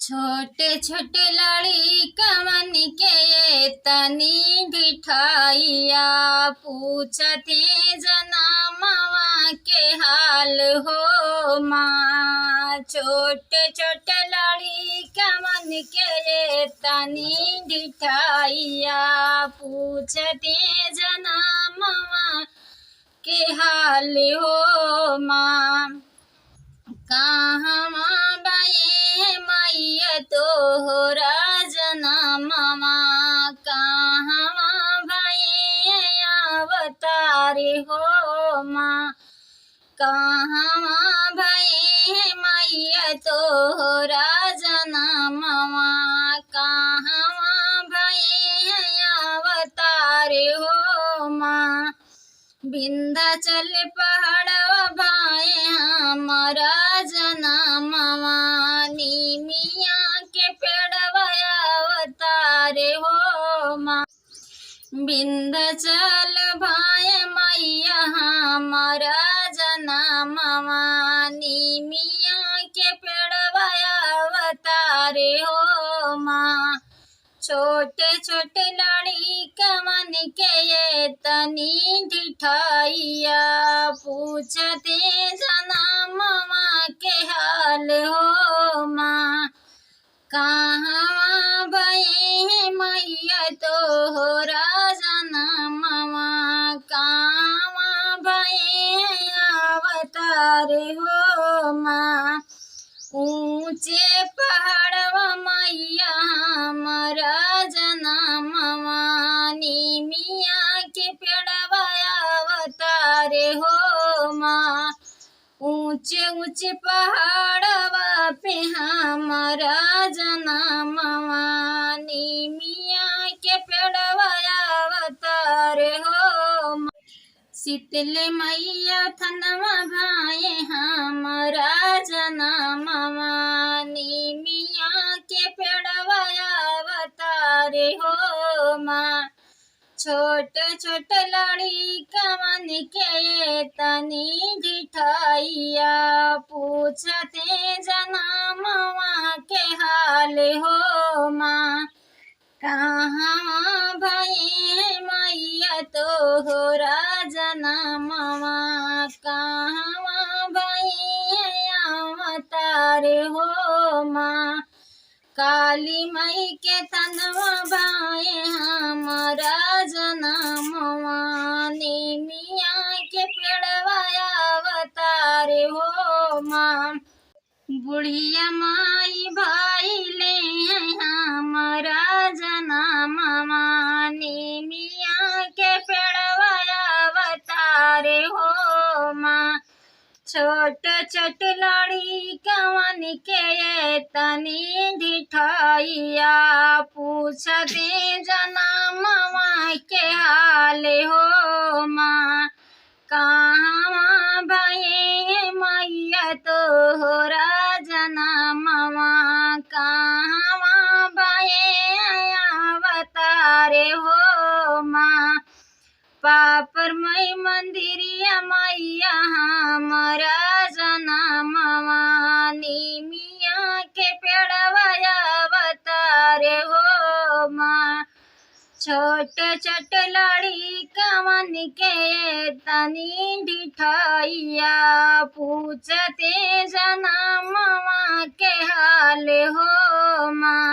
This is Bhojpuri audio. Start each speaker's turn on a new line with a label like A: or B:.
A: छोटे छोटे लड़ी कमन के ये तनी ढिठाइया पूछते जनमवा के हाल हो माँ। छोटे छोटे लड़ी कमन के ये तनी ढिठाइया पूछते जनमवा के हाल हो माँ। कहवा बाये मैया तोहरा जनमवा कहवा बाये अवतार हो माँ। कहवा बाये मैया तोहरा जनमवा कहवा बाये अवतार हो माँ। विंध्याचल पहाड़वा भाए हमारा जनमवा निमिया के पेड़वा अवतार हो माँ। विंध्याचल भाए मैया हमारा जनमवा निमिया के पेड़वा अवतार हो माँ। छोटे छोटे लड़ी कमन के ये तनी ढिठाइया पूछते जनमवा के हाल हो माँ। कहवा भये मैया तोहरा जनमवा कहवा भये अवतार हो माँ। ऊंचे पहाड़वा मैया हमारा जनमवा निमिया के पेड़वा अवतार हो माँ। ऊंचे ऊंचे पहाड़वा पे हमारा जनमवा निमिया के पेड़वा अवतार हो माँ। शीतल मैया थनवा भाए हमारा जनमवा निमिया के पेड़वा अवतार हो माँ। छोट छोट लड़ी कमन के ये तनी ढिठाइया पूछते जनमवा के हाल हो माँ। कहवा भये मैया तोहरा जनमवा कहवा भये अवतार हो माँ। काली मई के तनवा भाए हमारा जनमवा निमिया के पेड़वा अवतार हो माँ। बुढ़िया माई भाई ले हमारा जनमवा निमिया के पेड़वा अवतार हो माँ। छोट छोट लड़ी कवन के ये तनी ढिठाइया पूछते जनमवा के हाल हो माँ। कहवा भये मैया तोहरा जनमवा कहवा भये अवतार हो माँ। पापर मई मंदिरिया मैया हमारा जनमवा निमिया के पेड़वा अवतार हो माँ। छोट छोट लड़ी कमन के ये तनी ढिठाइया पूछते जनमवा के हाल हो माँ।